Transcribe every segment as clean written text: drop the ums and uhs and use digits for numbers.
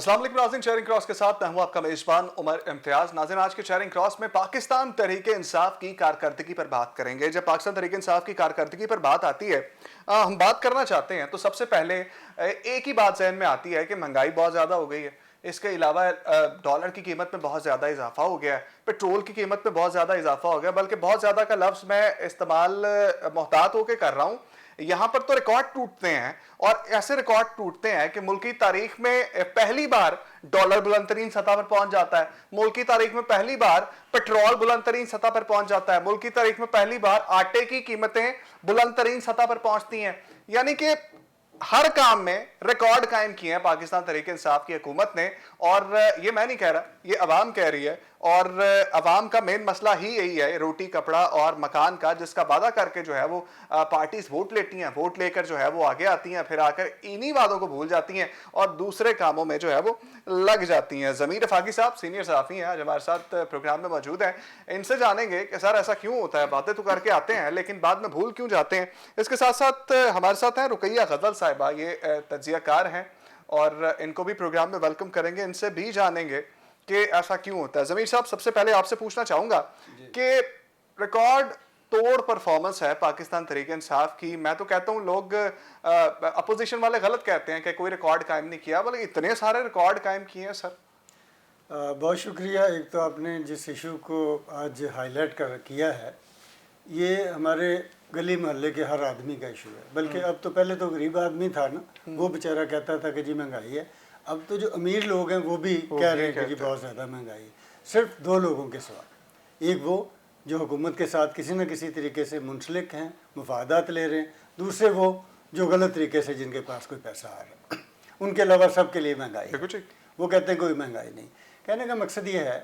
अस्सलाम वालेकुम नाज़रीन, शेयरिंग क्रॉस के साथ मैं हूं आपका मेजबान उमर इम्तियाज। नाज़रीन, आज के शेयरिंग क्रॉस में पाकिस्तान तहरीक इंसाफ की कारकर्दगी पर बात करेंगे। जब पाकिस्तान तहरीक इंसाफ की कारकर्दगी पर बात आती है, हम बात करना चाहते हैं तो सबसे पहले एक ही बात जहन में आती है कि महंगाई बहुत ज़्यादा हो गई है। इसके अलावा डॉलर की कीमत में बहुत ज़्यादा इजाफा हो गया है, पेट्रोल की कीमत में बहुत ज़्यादा इजाफा हो गया, बल्कि बहुत ज़्यादा का लफ्ज़ मैं इस्तेमाल मोहतात होकर कर रहा हूँ। यहाँ पर तो रिकॉर्ड टूटते हैं और ऐसे रिकॉर्ड टूटते हैं कि मुल्क की तारीख में पहली बार डॉलर बुलंद तरीन सतह पर पहुंच जाता है। मुल्क की तारीख में पहली बार पेट्रोल बुलंद तरीन सतह पर पहुंच जाता है। मुल्क की तारीख में पहली बार आटे की कीमतें बुलंद तरीन सतह पर पहुंचती हैं। यानी कि हर काम में रिकॉर्ड कायम किए हैं पाकिस्तान तहरीक इंसाफ की हुकूमत ने। और ये मैं नहीं कह रहा, ये अवाम कह रही है। और अवाम का मेन मसला ही यही है, रोटी कपड़ा और मकान का, जिसका वादा करके जो है वो पार्टीज वोट लेती हैं। वोट लेकर जो है वो आगे आती हैं, फिर आकर इन्हीं वादों को भूल जाती हैं और दूसरे कामों में जो है वो लग जाती हैं। ज़मीर रफाकी साहब सीनियर सहाफ़ी हैं, आज हमारे साथ प्रोग्राम में मौजूद हैं। इनसे जानेंगे कि सर ऐसा क्यों होता है, बातें तो करके आते हैं लेकिन बाद में भूल क्यों जाते हैं। इसके साथ साथ हमारे साथ हैं रुकैया गजल साहिबा, ये तज्जियाकार हैं और इनको भी प्रोग्राम में वेलकम करेंगे। इनसे भी जानेंगे कि ऐसा क्यों होता है। जमीर साहब, सबसे पहले आपसे पूछना चाहूंगा कि रिकॉर्ड तोड़ परफॉर्मेंस है पाकिस्तान तहरीक इंसाफ की। मैं तो कहता हूं लोग अपोजिशन वाले गलत कहते हैं कि कोई रिकॉर्ड कायम नहीं किया, बल्कि इतने सारे रिकॉर्ड कायम किए हैं सर। बहुत शुक्रिया। एक तो आपने जिस इशू को आज हाईलाइट किया है, ये हमारे गली मोहल्ले के हर आदमी का इशू है। बल्कि अब तो, पहले तो गरीब आदमी था ना, वो बेचारा कहता था कि जी महंगाई है। अब तो जो अमीर लोग हैं वो भी कह रहे हैं कि जी बहुत ज़्यादा महंगाई है। सिर्फ दो लोगों के सिवा, एक वो जो हुकूमत के साथ किसी न किसी तरीके से मुंसलिक हैं, मुफादात ले रहे हैं, दूसरे वो जो गलत तरीके से जिनके पास कोई पैसा आ रहा है। उनके अलावा सब के लिए महंगाई है। वो कहते हैं कोई महंगाई नहीं। कहने का मकसद ये है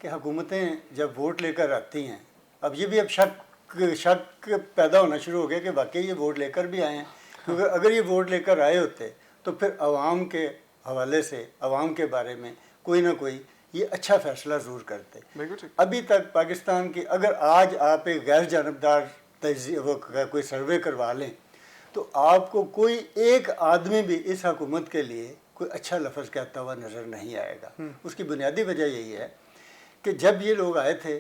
कि हुकूमतें जब वोट लेकर आती हैं, अब ये भी अब शक पैदा होना शुरू हो गया कि वाकई ये वोट लेकर भी आए हैं। क्योंकि अगर ये वोट लेकर आए होते तो फिर आवाम के हवाले से, आवाम के बारे में कोई ना कोई ये अच्छा फ़ैसला ज़रूर करते। अभी तक पाकिस्तान की, अगर आज आप एक गैर जानबदार कोई सर्वे करवा लें तो आपको कोई एक आदमी भी इस हुकूमत के लिए कोई अच्छा लफ्ज़ कहता हुआ नज़र नहीं आएगा। उसकी बुनियादी वजह यही है कि जब ये लोग आए थे,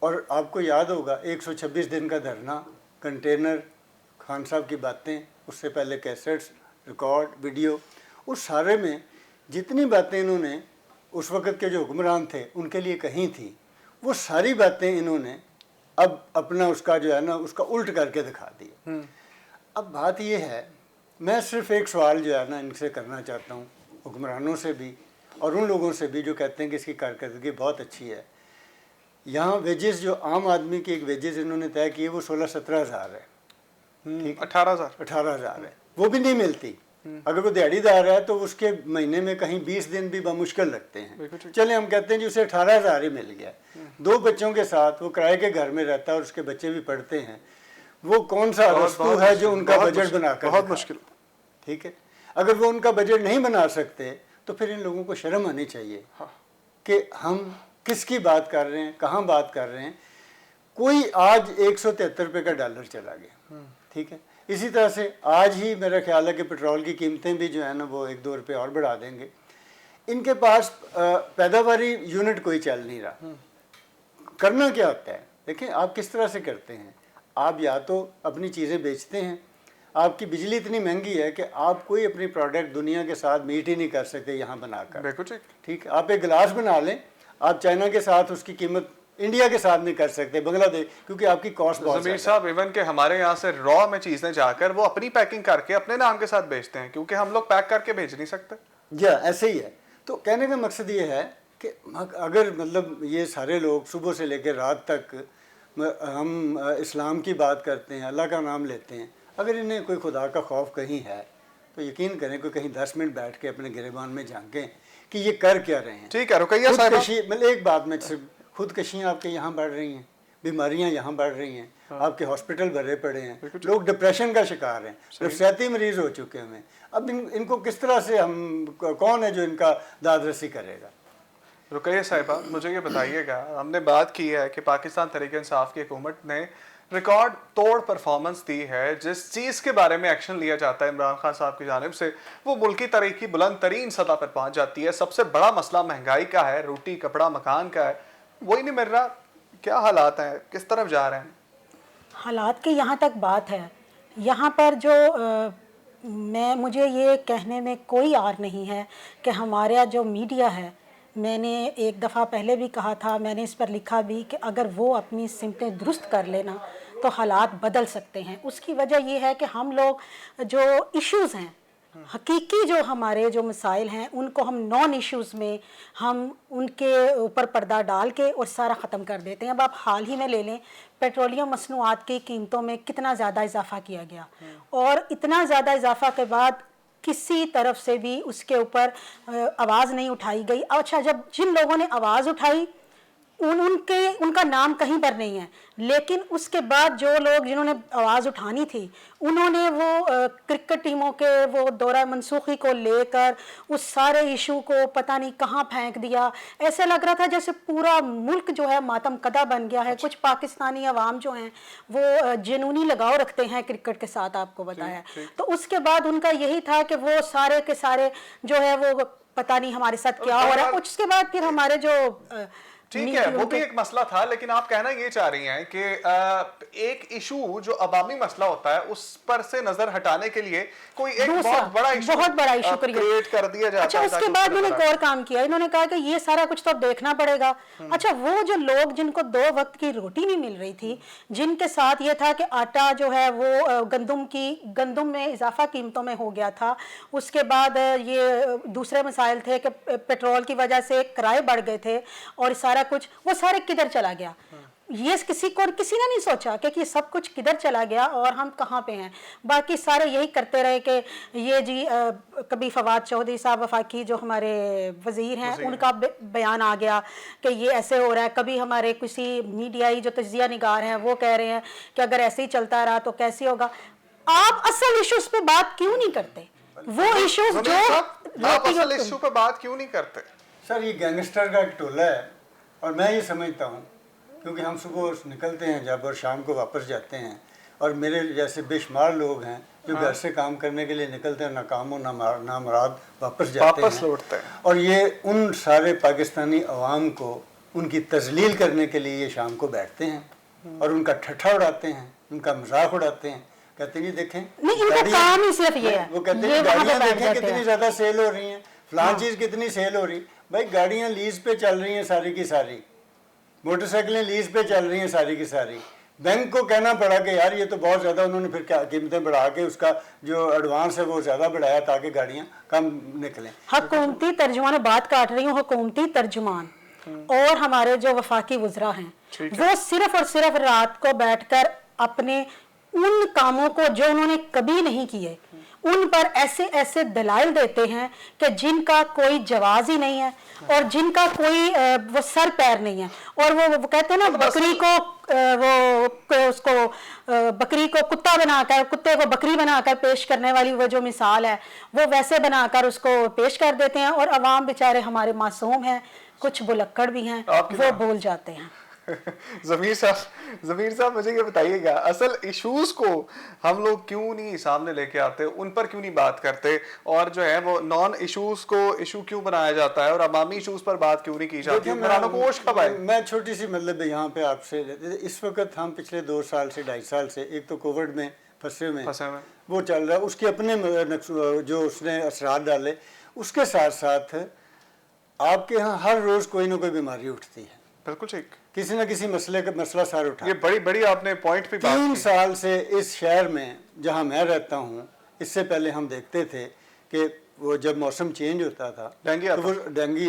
और आपको याद होगा 126 दिन का धरना, कंटेनर, खान साहब की बातें, उससे पहले कैसेट्स, रिकॉर्ड, वीडियो, उस सारे में जितनी बातें इन्होंने उस वक़्त के जो हुक्मरान थे उनके लिए कही थी, वो सारी बातें इन्होंने अब अपना उसका जो है ना उसका उल्ट करके दिखा दी। अब बात ये है, मैं सिर्फ एक सवाल जो है ना इनसे करना चाहता हूँ, हुक्मरानों से भी और उन लोगों से भी जो कहते हैं कि इसकी कारकर्दगी बहुत अच्छी है। यहाँ वेजेस, जो आम आदमी की एक वेजेस इन्होंने तय किए वो 16-17 हज़ार है। ठीक, 18,000 है, वो भी नहीं मिलती। अगर वो दिहाड़ीदार है तो उसके महीने में कहीं 20 दिन भी बामुश्किल लगते हैं। चले हम कहते हैं जी उसे 18,000 ही मिल गया। 2 बच्चों के साथ वो किराए के घर में रहता है और उसके बच्चे भी पढ़ते हैं। वो कौन सा रस्तू है जो उनका बजट बनाकर, बहुत मुश्किल। ठीक है, अगर वो उनका बजट नहीं बना सकते तो फिर इन लोगों को शर्म आनी चाहिए कि हम किसकी बात कर रहे हैं, कहाँ बात कर रहे हैं। कोई आज 173 रुपये का डॉलर चला गया। ठीक है, इसी तरह से आज ही मेरा ख्याल है कि पेट्रोल की कीमतें भी जो है ना वो 1-2 रुपये और बढ़ा देंगे। इनके पास पैदावारी यूनिट कोई चल नहीं रहा। करना क्या होता है, देखें आप किस तरह से करते हैं। आप या तो अपनी चीज़ें बेचते हैं, आपकी बिजली इतनी महंगी है कि आप कोई अपनी प्रोडक्ट दुनिया के साथ मीट ही नहीं कर सकते यहाँ बनाकर। ठीक, आप एक गिलास बना लें, आप चाइना के साथ उसकी कीमत इंडिया के साथ नहीं कर सकते, बांग्लादेश, क्योंकि आपकी कॉस्ट बहुत ज़मीर साहब, इवन के हमारे यहाँ से रॉ में चीज़ें जाकर वो अपनी पैकिंग करके अपने नाम के साथ बेचते हैं, क्योंकि हम लोग पैक करके भेज नहीं सकते। जी ऐसे ही है। तो कहने का मकसद ये है कि अगर मतलब ये सारे लोग सुबह से लेकर रात तक हम इस्लाम की बात करते हैं, अल्लाह का नाम लेते हैं, अगर इन्हें कोई खुदा का खौफ कहीं है तो यकीन करें कोई कहीं 10 मिनट बैठ के अपने गिरेबान में झांकें कि ये कर क्या रहे हैं। ठीक है रुकैया साहब, मतलब एक बात में सिर्फ, खुदकशियाँ आपके यहाँ बढ़ रही हैं, बीमारियाँ यहाँ बढ़ रही हैं, आपके हॉस्पिटल भरे पड़े हैं, लोग डिप्रेशन का शिकार हैं, नफसियाती मरीज हो चुके हैं। अब इनको किस तरह से हम, कौन है जो इनका दाद रसी करेगा। रुकैया साहिबा, मुझे ये बताइएगा, हमने बात की है कि पाकिस्तान तहरीक इंसाफ की हुकूमत ने रिकॉर्ड तोड़ परफॉर्मेंस दी है। जिस चीज़ के बारे में एक्शन लिया जाता है इमरान खान साहब की जानिब से, वो मुल्की तरक्की बुलंद तरीन सतह पर पहुंच जाती है। सबसे बड़ा मसला महंगाई का है, रोटी कपड़ा मकान का है, वही नहीं मिल रहा। क्या हालात हैं, किस तरफ जा रहे हैं? हालात की यहाँ तक बात है, यहाँ पर जो मुझे ये कहने में कोई आर नहीं है कि हमारा जो मीडिया है, मैंने एक दफ़ा पहले भी कहा था, मैंने इस पर लिखा भी कि अगर वो अपनी सिमतें दुरुस्त कर लेना तो हालात बदल सकते हैं। उसकी वजह ये है कि हम लोग जो इश्यूज़ हैं, हकीकी जो हमारे जो मसाइल हैं, उनको हम नॉन इश्यूज़ में हम उनके ऊपर पर्दा डाल के और सारा ख़त्म कर देते हैं। अब आप हाल ही में ले लें, पेट्रोलियम मसनूआत की कीमतों में कितना ज़्यादा इजाफ़ा किया गया, और इतना ज़्यादा इजाफ़ा के बाद किसी तरफ से भी उसके ऊपर आवाज़ नहीं उठाई गई। अच्छा, जब जिन लोगों ने आवाज़ उठाई उनका नाम कहीं पर नहीं है, लेकिन उसके बाद जो लोग जिन्होंने आवाज़ उठानी थी, उन्होंने वो क्रिकेट टीमों के वो दौरा मनसूखी को लेकर उस सारे इशू को पता नहीं कहाँ फेंक दिया। ऐसा लग रहा था जैसे पूरा मुल्क जो है मातम कदा बन गया है। कुछ पाकिस्तानी अवाम जो हैं वो जुनूनी लगाव रखते हैं क्रिकेट के साथ, आपको बताया। तो उसके बाद उनका यही था कि वो सारे के सारे जो है वो पता नहीं हमारे साथ क्या हो रहा है। उसके बाद फिर हमारे जो ठीक है, वो भी एक मसला था, लेकिन आप कहना ये चाह रही हैं कि एक इशू जो अवामी मसला होता है उस पर से नजर हटाने के लिए कोई एक बहुत बड़ा इशू क्रिएट कर दिया जाता है। अच्छा, उसके बाद मैंने एक और काम किया, इन्होंने कहा कि ये सारा कुछ तो देखना पड़ेगा। अच्छा, वो जो लोग जिनको 2 वक्त की रोटी नहीं मिल रही थी, जिनके साथ ये था कि आटा जो है वो गंदम में इजाफा कीमतों में हो गया था, उसके बाद ये दूसरे मसाइल थे कि पेट्रोल की वजह से किराए बढ़ गए थे और सारा कुछ, वो सारे किधर चला गया? ये किसी ने नहीं सोचा कि सब कुछ किधर चला गया और हम कहाँ पे हैं। बाकी सारे यही करते रहे कि ये जी कभी फवाद चौधरी साहब वफाकी जो हमारे वजीर हैं, उनका बयान आ गया कि ये ऐसे हो रहा है। कभी हमारे किसी मीडियाई जो तजिया निगार हैं वो कह रहे हैं कि अगर ऐसे ही चलता रहा तो कैसे होगा। आप असल इशूज पे बात क्यों नहीं करते? वो इशूज जो आप असल इशू पे बात क्यों नहीं करते? सर, ये गैंगस्टर का एक टोला है, और मैं ये समझता हूँ क्योंकि हम सुबह निकलते हैं जब और शाम को वापस जाते हैं, और मेरे जैसे बेशुमार लोग हैं जो घर से काम करने के लिए निकलते हैं, नाकाम और नामराद वापस जाते हैं, लौटते हैं। और ये उन सारे पाकिस्तानी अवाम को उनकी तजलील करने के लिए ये शाम को बैठते हैं और उनका ठट्ठा उड़ाते हैं, उनका मजाक उड़ाते हैं। कहते हैं देखें, काम ही सिर्फ ये है। वो कहते हैं गाड़ियाँ देखें कितनी ज़्यादा सेल हो रही हैं, फलां चीज़ कितनी सेल हो रही। भाई, गाड़ियाँ लीज पे चल रही हैं सारी की सारी, मोटरसाइकिलें लीज पे चल रही हैं सारी की सारी। बैंक को कहना पड़ा कि यार ये तो बहुत ज़्यादा, उन्होंने फिर क्या कीमतें बढ़ा के उसका जो एडवांस है वो ज़्यादा बढ़ाया ताकि गाड़ियाँ कम निकलें। हुकूमती तर्जुमान, बात काट रही हूँ, हुकूमती तर्जुमान और हमारे जो वफाकी वज़रा हैं, वो सिर्फ और सिर्फ रात को बैठकर अपने उन कामों को जो उन्होंने कभी नहीं किए उन पर ऐसे ऐसे दलाइल देते हैं कि जिनका कोई जवाज ही नहीं है और जिनका कोई वो सर पैर नहीं है। और वो कहते हैं ना, बकरी को कुत्ता बनाकर, कुत्ते को बकरी बनाकर पेश करने वाली वो जो मिसाल है, वो वैसे बनाकर उसको पेश कर देते हैं। और अवाम बेचारे हमारे मासूम हैं, कुछ बुलक्कड़ भी हैं, वो बोल जाते हैं। ज़मीर साहब मुझे ये बताइएगा, असल इश्यूज को हम लोग क्यों नहीं सामने लेके आते, उन पर क्यों नहीं बात करते, और जो है वो नॉन इश्यूज को इशू क्यों बनाया जाता है और अवामी इश्यूज पर बात क्यों नहीं की जाती? मैं छोटी सी मतलब यहाँ पे आपसे, इस वक्त हम पिछले 2 साल से 2.5 साल से, एक तो कोविड में फंसे में वो चल रहा है, उसके अपने जो उसने असरात डाले, उसके साथ साथ आपके यहाँ हर रोज कोई ना कोई बीमारी उठती है। बिल्कुल ठीक, किसी न किसी मसला सार उठा। ये बड़ी आपने पॉइंट पे बात की। 3 साल से इस शहर में जहाँ मैं रहता हूँ, इससे पहले हम देखते थे कि वो जब मौसम चेंज होता था तो वो डेंगी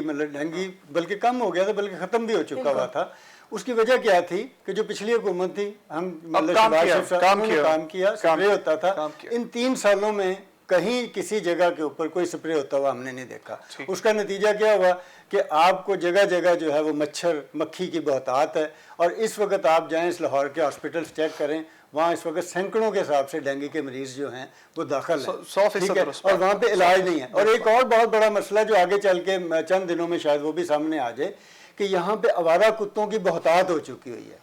बल्कि कम हो गया था, बल्कि ख़त्म भी हो चुका हुआ था। उसकी वजह क्या थी कि जो पिछली हुकूमत थी, हम काम किया, स्प्रे होता था। इन 3 सालों में कहीं किसी जगह के ऊपर कोई स्प्रे होता हुआ हमने नहीं देखा। उसका नतीजा क्या हुआ कि आपको जगह जगह जो है वो मच्छर मक्खी की बहुतात है। और इस वक्त आप जाएं इस लाहौर के हॉस्पिटल्स चेक करें, वहाँ इस वक्त सैकड़ों के हिसाब से डेंगू के मरीज जो हैं वो दाखिल हैं, ठीक है, और वहाँ पे इलाज नहीं है। और एक और बहुत बड़ा मसला जो आगे चल के चंद दिनों में शायद वो भी सामने आ जाए कि यहाँ पे आवारा कुत्तों की बहुतात हो चुकी हुई है।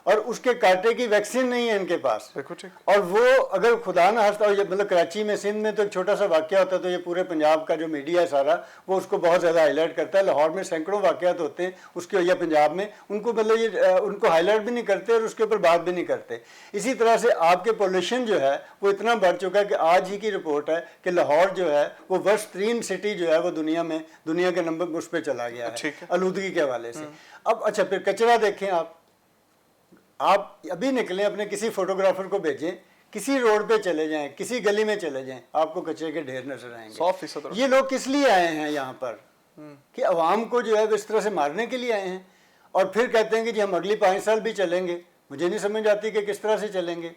और उसके कांटे की वैक्सीन नहीं है इनके पास। बिल्कुल ठीक। और वो अगर खुदा ना हंसता, और ये मतलब कराची में, सिंध में तो एक छोटा सा वाकया होता है तो ये पूरे पंजाब का जो मीडिया है सारा वो उसको बहुत ज़्यादा हाईलाइट करता है। लाहौर में सैकड़ों वाकयात होते हैं उसके, या पंजाब में, उनको मतलब ये उनको हाईलाइट भी नहीं करते और उसके ऊपर बात भी नहीं करते। इसी तरह से आपके पॉल्यूशन जो है वो इतना बढ़ चुका है कि आज ही की रिपोर्ट है कि लाहौर जो है वो वर्स्ट 3 सिटी जो है वो दुनिया के नंबर उस पर चला गया है आलूदगी के हवाले से। अब अच्छा, फिर कचरा देखें आप अभी निकलें, अपने किसी फोटोग्राफर को भेजें, किसी रोड पे चले जाएं, किसी गली में चले जाएं, आपको कचरे के ढेर नजर आएंगे। 100%। ये लोग किस लिए आए हैं यहाँ पर? कि अवाम को जो है वो इस तरह से मारने के लिए आए हैं, और फिर कहते हैं कि जी हम अगली 5 साल भी चलेंगे। मुझे नहीं समझ आती कि किस तरह से चलेंगे,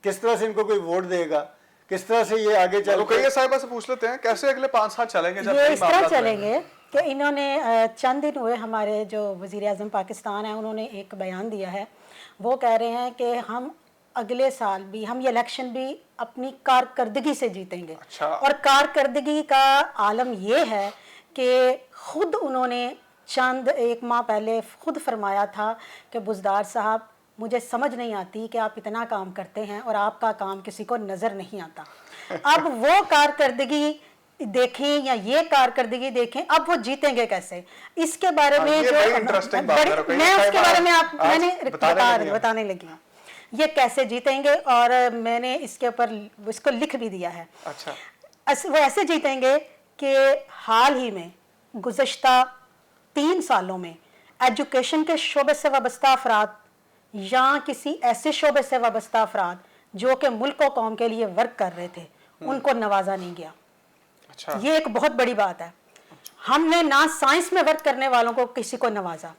किस तरह से इनको कोई वोट देगा, किस तरह से ये आगे चल। रुकैया साहिबा से पूछ लेते हैं कैसे अगले 5 साल चलेंगे जब ये कई इस तरह मामलात चलेंगे कि इन्होंने चंद दिन हुए, हमारे जो वज़ीर आज़म पाकिस्तान है उन्होंने एक बयान दिया है। वो कह रहे हैं कि हम अगले साल भी, हम ये इलेक्शन भी अपनी कारकर्दगी से जीतेंगे। अच्छा। और कारकर्दगी का आलम ये है कि खुद उन्होंने चंद 1 माह पहले खुद फरमाया था कि बुज़दार साहब, मुझे समझ नहीं आती कि आप इतना काम करते हैं और आपका काम किसी को नज़र नहीं आता। अब वो कारकर्दगी देखें या ये कारकर्दगी देखें, अब वो जीतेंगे कैसे, इसके बारे में जो इंटरेस्टिंग बात है, रुकैया मैं उसके बारे में आज बताने लगी हूँ ये कैसे जीतेंगे, और मैंने इसके ऊपर इसको लिख भी दिया है। अच्छा। वो ऐसे जीतेंगे कि हाल ही में गुज़श्ता 3 सालों में एजुकेशन के शोबे से वाबस्ता अफराद या किसी ऐसे शोबे से वाबस्ता अफराद जो कि मुल्क और कौम के लिए वर्क कर रहे थे, उनको नवाजा नहीं गया। अच्छा। ये एक बहुत बड़ी बात है। हमने ना साइंस में वर्क करने वालों को किसी को नवाजा,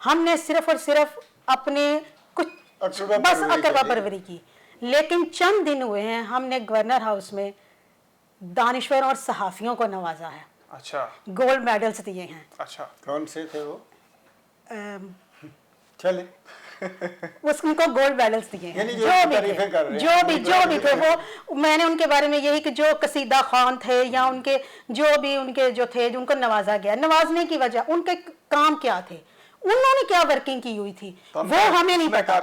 हमने सिर्फ और सिर्फ अपने कुछ बस अकरबा परवरी की। लेकिन चंद दिन हुए हैं हमने गवर्नर हाउस में दानिश्वर और सहाफियों को नवाजा है। अच्छा। गोल्ड मेडल्स दिए हैं। अच्छा। कौन से थे वो? चले उनको गोल्ड मेडल्स दिए हैं। जो भी थे वो, मैंने उनके बारे में यही कि जो कसीदा खान थे या उनके जो थे उनको नवाजा गया। नवाजने की वजह उनके काम क्या थे, उन्होंने क्या वर्किंग की हुई थी, वो हमें नहीं पता।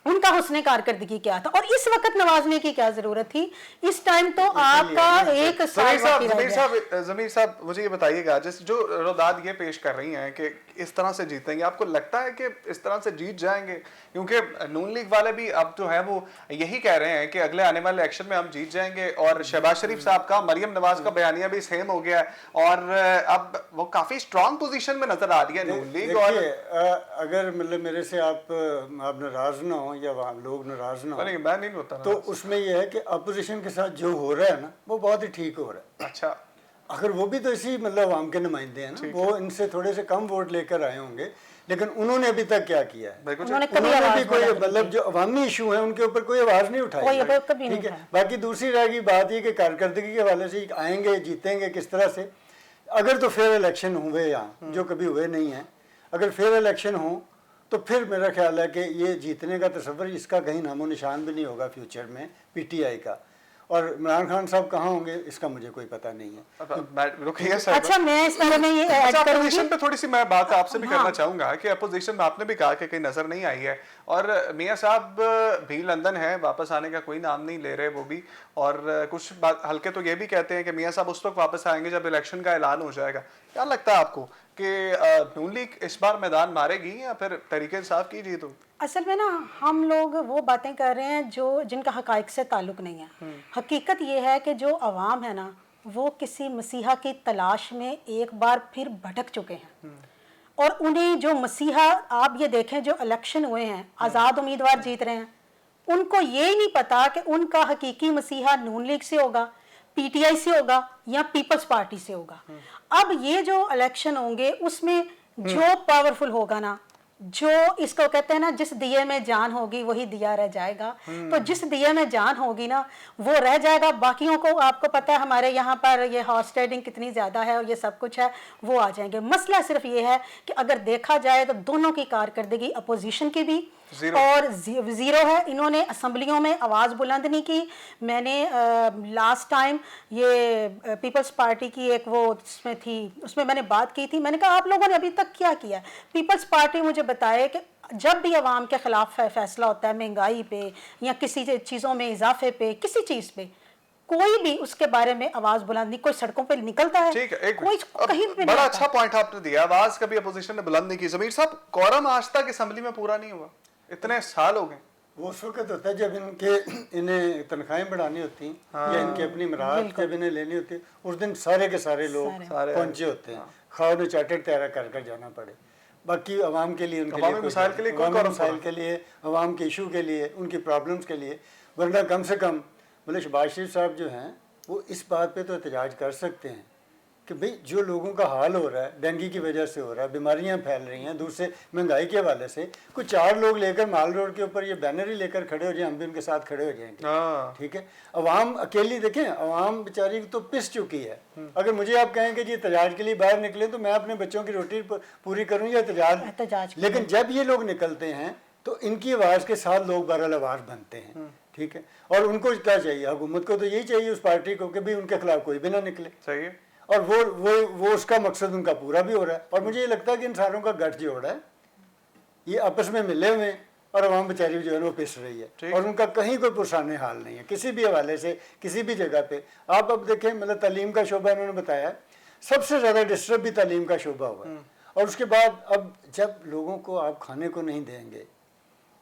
उनका हुस्ने कारकर्दगी क्या था और इस वक्त नवाजने की क्या जरूरत थी। इस टाइम तो आपका एक साल बाकी रह गया। ज़मीर साहब मुझे ये बताइएगा, जैसे जो रोदाद ये पेश कर रही हैं कि इस तरह से जीतेंगे, आपको लगता है कि इस तरह से जीत जाएंगे? क्योंकि नून लीग वाले भी अब जो है वो यही कह रहे हैं कि अगले आने वाले इलेक्शन में हम जीत जाएंगे, और शहबाज शरीफ साहब का, मरियम नवाज का बयानिया भी सेम हो गया है, और अब वो काफी स्ट्रांग पोजीशन में नजर आ रही है नून लीग। और अगर मतलब मेरे से आप नाराज ना हो या वहाँ लोग नाराज ना हो, मैं नहीं होता, तो उसमें यह है कि अपोजिशन के साथ जो हो रहा है ना वो बहुत ही ठीक हो रहा है। अच्छा। अगर वो भी तो इसी मतलब आवाम के नुमाइंदे हैं ना, वो इनसे थोड़े से कम वोट लेकर आए होंगे, लेकिन उन्होंने अभी तक क्या किया है? उन्होंने भी कोई मतलब जो अवामी इशू है उनके ऊपर कोई आवाज नहीं उठाई। ठीक है। बाकी दूसरी रह गई बात ये कि कारकर्दगी के हवाले से आएंगे जीतेंगे किस तरह से। अगर तो फेयर इलेक्शन हुए यहाँ, जो कभी हुए नहीं है, अगर फेयर इलेक्शन हो तो फिर मेरा ख्याल है कि ये जीतने का तस्वर इसका कहीं नामो निशान भी नहीं होगा फ्यूचर में पीटीआई का। और इमरान खान साहब कहाँ होंगे इसका मुझे कोई पता नहीं है। अच्छा, मैं इस बारे में ये ऐड करूंगी। अपोजिशन पे थोड़ी सी मैं बात आपसे भी करना चाहूंगा कि अपोजिशन में आपने भी कहा कि कहीं नजर नहीं आई है, और मियां साहब भी लंदन है, वापस आने का कोई नाम नहीं ले रहे वो भी, और कुछ बात हल्के तो ये भी कहते हैं कि मियां साहब उस वक्त वापस आएंगे जब इलेक्शन का ऐलान हो जाएगा। क्या लगता है आपको कि नून लीग इस बार मैदान मारेगी या फिर तहरीक इंसाफ की जीत होगी? असल में ना हम लोग वो बातें कर रहे हैं जो जिनका हकाइक से ताल्लुक नहीं है। हकीकत ये है कि जो अवाम है ना वो किसी मसीहा की तलाश में एक बार फिर भटक चुके हैं, और उन्हें जो मसीहा, आप ये देखें जो इलेक्शन हुए हैं आज़ाद उम्मीदवार जीत रहे हैं, उनको ये नहीं पता कि उनका हकीकी मसीहा नून लीग से होगा, पीटीआई से होगा या पीपल्स पार्टी से होगा। अब ये जो इलेक्शन होंगे उसमें जो पावरफुल होगा ना, जो इसको कहते हैं ना, जिस दिए में जान होगी वही दिया रह जाएगा। तो जिस दिए में जान होगी ना वो रह जाएगा, बाकियों को आपको पता है हमारे यहाँ पर ये हॉर्स ट्रेडिंग कितनी ज़्यादा है और ये सब कुछ है, वो आ जाएंगे। मसला सिर्फ ये है कि अगर देखा जाए तो दोनों की कारकर्दगी, अपोजिशन की भी और ज़ीरो है। इन्होंने असम्बलियों में आवाज़ बुलंद नहीं की। मैंने लास्ट टाइम ये पीपल्स पार्टी की एक वो उसमें थी, उसमें मैंने बात की थी, मैंने कहा आप लोगों ने अभी तक क्या किया? पीपल्स पार्टी मुझे बताए कि जब भी अवाम के खिलाफ फैसला होता है, महंगाई पे या किसी चीज़ों में इजाफे पे, किसी चीज़ पे, कोई भी उसके बारे में आवाज बुलंद नहीं, कोई सड़कों पे निकलता है, ठीक है, एक कोई कहीं पे बड़ा अच्छा पॉइंट आपने दिया, आवाज कभी अपोजिशन ने बुलंद नहीं की। जमीर साहब, कोरम आज तक असेंबली में पूरा नहीं हुआ, इतने साल हो गए। वो उस वक्त होता है जब इन्हें तनख्वाहें बढ़ानी होती हैं या इनकी अपनी मराहत जब इन्हें लेनी होती है, उस दिन सारे के सारे लोग पहुंचे होते हैं, खाओ उन्हें चार्टर तैयार कर कर जाना पड़े। बाकी अवाम के लिए, उनके लिए मसाइल के लिए, मसाइल के लिए, अवाम के इशू के लिए, उनकी प्रॉब्लम्स के लिए, वरना कम से कम मतलब शहबाज शरीफ साहब जो हैं वो इस बात पे तो एहतजाज कर सकते हैं कि भाई जो लोगों का हाल हो रहा है, डेंगू की वजह से हो रहा है, बीमारियां फैल रही हैं, दूसरे महंगाई के हवाले से, कुछ 4 लोग लेकर माल रोड के ऊपर ये बैनर ही लेकर खड़े हो जाए, हम भी उनके साथ खड़े हो जाएंगे। ठीक है, अवाम अकेली, देखें अवाम बेचारी तो पिस चुकी है। अगर मुझे आप कहें कि जी एहतजाज के लिए बाहर निकले तो मैं अपने बच्चों की रोटी पूरी करूँ या एहतजाज, लेकिन जब ये लोग निकलते हैं तो इनकी आवाज़ के साथ लोग बहरहाल आवाज़ बनते हैं। ठीक है, और उनको क्या चाहिए, हुकूमत को तो यही चाहिए उस पार्टी को कि भी उनके खिलाफ कोई भी ना निकले। सही है, और वो उसका मकसद उनका पूरा भी हो रहा है। और मुझे ये लगता है कि इन सारों का गठजोड़ है, ये आपस में मिले हुए हैं और अवाम बेचारी जो है वो पिस रही है और उनका कहीं कोई पुरसाने हाल नहीं है किसी भी हवाले से, किसी भी जगह पे। आप अब देखें, मतलब तालीम का शोबा इन्होंने बताया सबसे ज़्यादा डिस्टर्ब भी तालीम का शोबा हुआ है। और उसके बाद अब जब लोगों को आप खाने को नहीं देंगे,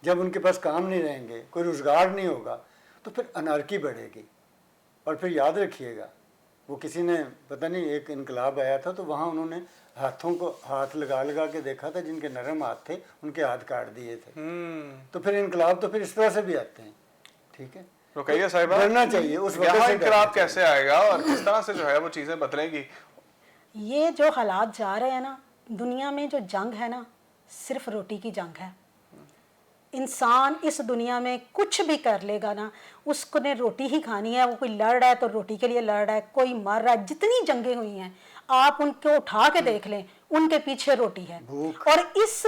जब उनके पास काम नहीं रहेंगे, कोई रोज़गार नहीं होगा, तो फिर अनारकी बढ़ेगी। और फिर याद रखिएगा, वो किसी ने पता नहीं एक इनकलाब आया था तो वहाँ उन्होंने हाथों को हाथ लगा लगा के देखा था, जिनके नरम हाथ थे उनके हाथ काट दिए थे। तो फिर इनकलाब तो फिर इस तरह से भी आते हैं। ठीक है, रुकैया साहिबा, डरना चाहिए उस वक्त यहाँ से। इनकलाब कैसे आएगा और किस तरह से जो है वो चीज़ें बदलेंगी? ये जो हालात जा रहे हैं ना, दुनिया में जो जंग है ना, सिर्फ रोटी की जंग है। इंसान इस दुनिया में कुछ भी कर लेगा ना, उसको ने रोटी ही खानी है। वो कोई लड़ रहा है तो रोटी के लिए लड़ रहा है, कोई मर रहा है, जितनी जंगें हुई हैं आप उनको उठा के देख लें, उनके पीछे रोटी है। और इस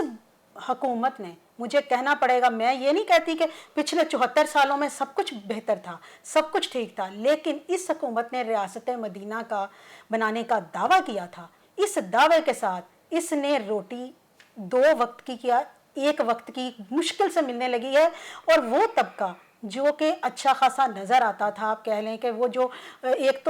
हुकूमत ने, मुझे कहना पड़ेगा, मैं ये नहीं कहती कि पिछले 74 सालों में सब कुछ बेहतर था, सब कुछ ठीक था, लेकिन इस हुकूमत ने रियासत मदीना का बनाने का दावा किया था। इस दावे के साथ इसने रोटी 2 वक्त की किया, 1 वक्त की मुश्किल से मिलने लगी है। और वो तबका जो कि अच्छा खासा नज़र आता था, आप कह लें कि वो जो एक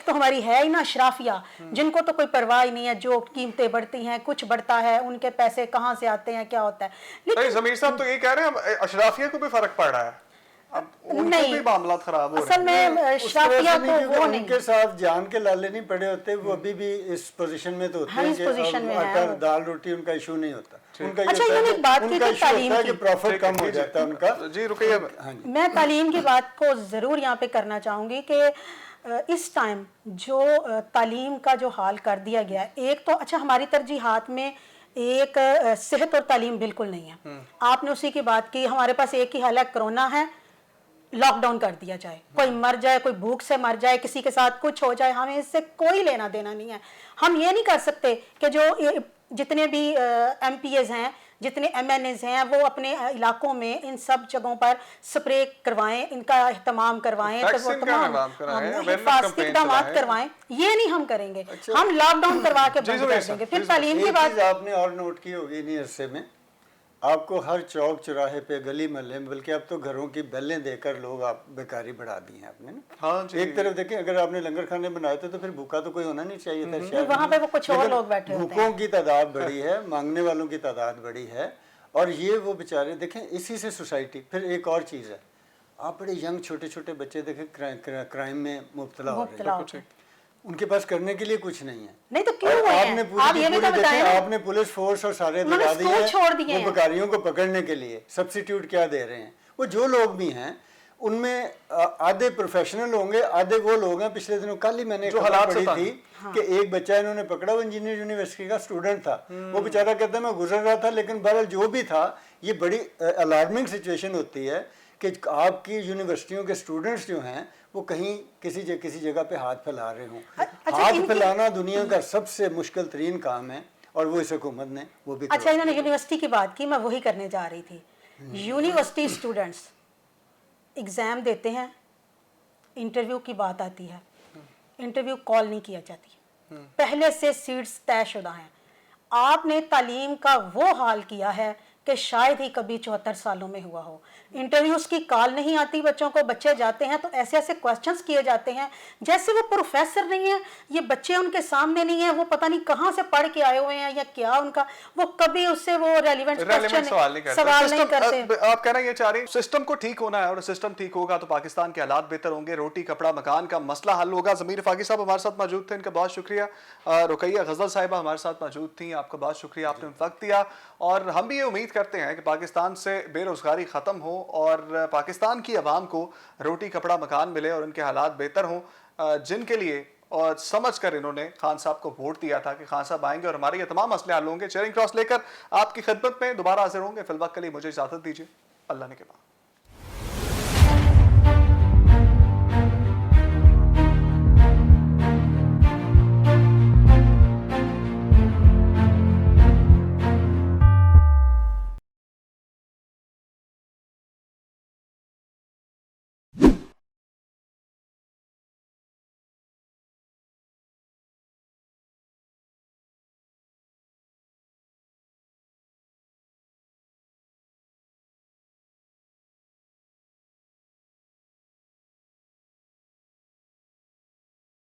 तो हमारी है ही ना अशराफिया, जिनको तो कोई परवाह ही नहीं है, जो कीमतें बढ़ती हैं, कुछ बढ़ता है, उनके पैसे कहाँ से आते हैं, क्या होता है। लेकिन जमीर साहब तो ये कह रहे हैं अशराफिया को भी फर्क पड़ रहा है, अब उनके भी मामला खराब हो रहे हैं। असल में अशराफिया को वो नहीं, उनके साथ जान के लाले नहीं पड़े होते, वो अभी भी इस पोजीशन में तो होते हैं कि आटा दाल रोटी उनका इशू नहीं होता। उनका अच्छा, ये एक बात की तालीम की, प्रॉफिट कम हो जाता है उनका। जी रुकैया, मैं तालीम की बात को ज़रूर यहाँ पे करना चाहूँगी कि इस टाइम जो तालीम का जो हाल कर दिया गया, एक तो अच्छा हमारी तरजीहात में एक सेहत और तालीम बिल्कुल नहीं है। आपने उसी की बात की, हमारे पास एक ही हाल है, कोरोना है, लॉकडाउन कर दिया जाए, कोई मर जाए, कोई भूख से मर जाए, किसी के साथ कुछ हो जाए, हमें इससे कोई लेना देना नहीं है। हम ये नहीं कर सकते कि जो जितने भी MPs हैं, जितने MNAs हैं, वो अपने इलाकों में इन सब जगहों पर स्प्रे करवाएं, इनका एहतमाम करवाएं, हिफाजती इक़दाम करवाएं। ये नहीं हम करेंगे। हम लॉकडाउन करवा के बंद कर देंगे। फिर तालीम की बात आपने और नोट की होगी नहीं अरसे में, आपको हर चौक चौराहे पे, गली मोहल्ले में, बल्कि अब तो घरों की बेलें देकर लोग आप बेकारी बढ़ा दी हैं आपने ना। हाँ जी। एक तरफ देखें, अगर आपने लंगर खाने बनाए थे तो फिर भूखा तो कोई होना नहीं चाहिए था शायद, वहाँ पे वो कुछ और लोग बैठे होते हैं। भूखों की तादाद बड़ी है, मांगने वालों की तादाद बड़ी है, और ये वो बेचारे देखें, इसी से सोसाइटी। फिर एक और चीज़ है, आप बड़े यंग छोटे छोटे बच्चे देखें क्राइम में मुब्तला हो रहे हैं, उनके पास करने के लिए कुछ नहीं है। नहीं तो क्यों हुए हैं? आप ये भी तो बताएं ना। आपने पुलिस फोर्स और सारे लगा दिए हैं वो बेकारियों को पकड़ने के लिए। सब्स्टिट्यूट क्या दे रहे हैं? वो जो लोग भी हैं उनमें आधे प्रोफेशनल होंगे, आधे वो लोग हैं। पिछले दिनों कल ही मैंने खबर पढ़ी थी कि एक बच्चा इन्होंने पकड़ा, वो इंजीनियर यूनिवर्सिटी का स्टूडेंट था। वो बेचारा कहता है मैं गुजर रहा था, लेकिन बहरहाल जो भी था, ये बड़ी अलार्मिंग सिचुएशन होती है कि आपकी यूनिवर्सिटियों के स्टूडेंट्स जो हैं वो कहीं किसी जगह पे हाथ फैला रहे हों। हाथ फैलाना दुनिया का सबसे मुश्किल तरीन काम है, और वो इस हुकूमत ने वो भी। अच्छा, इन्होंने यूनिवर्सिटी की बात की, मैं वही करने जा रही थी। यूनिवर्सिटी स्टूडेंट्स एग्ज़ाम देते हैं, इंटरव्यू की बात आती है, इंटरव्यू कॉल नहीं किया जाती, पहले से सीट्स तयशुदा हैं। आपने तालीम का वो हाल किया है कि शायद ही कभी 74 सालों में हुआ हो। इंटरव्यूज़ की कॉल नहीं आती बच्चों को, बच्चे जाते हैं तो ऐसे ऐसे क्वेश्चंस किए जाते हैं जैसे वो प्रोफेसर नहीं है, ये बच्चे उनके सामने नहीं है, वो पता नहीं कहाँ से पढ़ के आए हुए हैं या क्या उनका, वो कभी उससे वो रेलिवेंट सवाल नहीं करते। सवाल नहीं करते। आप कहना ये चाह रही हैं सिस्टम को ठीक होना है, और सिस्टम ठीक होगा तो पाकिस्तान के हालात बेहतर होंगे, रोटी कपड़ा मकान का मसला हल होगा। ज़मीर फाकी साहब हमारे साथ मौजूद थे, इनका बहुत शुक्रिया। रुकैया गजल साहिबा हमारे साथ मौजूद थी, आपका बहुत शुक्रिया, आपने वक्त दिया। और हम भी ये उम्मीद करते हैं कि पाकिस्तान से बेरोजगारी ख़त्म हो और पाकिस्तान की आवाम को रोटी कपड़ा मकान मिले और उनके हालात बेहतर हों, जिनके लिए और समझ कर इन्होंने खान साहब को वोट दिया था कि खान साहब आएंगे और हमारे ये तमाम मसले हल होंगे। चेयरिंग क्रॉस लेकर आपकी खिदमत में दोबारा हाजिर होंगे। फिलहाल के लिए मुझे इजाज़त दीजिए। अल्लाह ने के बाद।